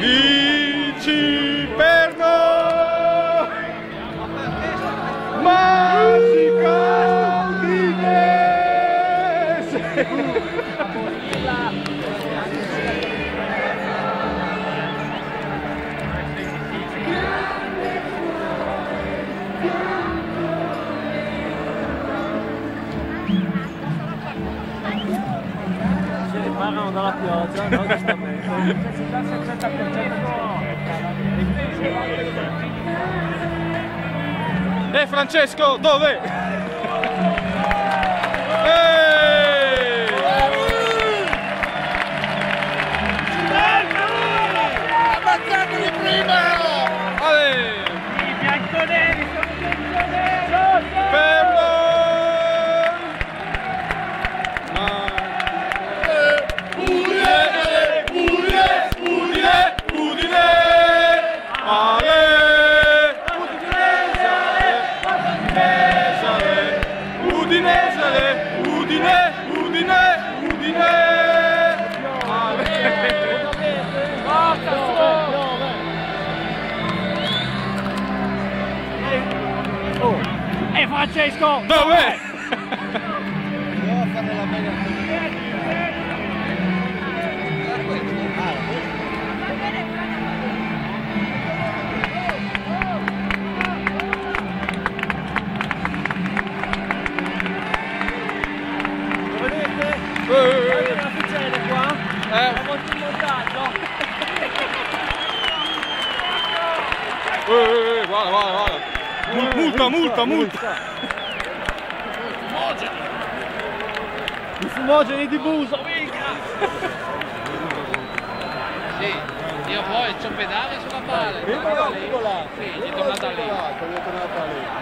Vinci per noi! Magica Udinese! Parlano dalla pioggia, no? Giustamente. E Francesco, dove? Ammazzateli prima! I bianconeri sono Per noi! Francesco! Dove? Devo fare la mega. Lo vedete? Cosa succede qua? Siamo in montaggio. Guarda. Multa. I fumogeni di Buso, minchia! Sì, io poi c'ho pedale sulla palla. Piccola. Sì, è tornata lì. È tornata lì.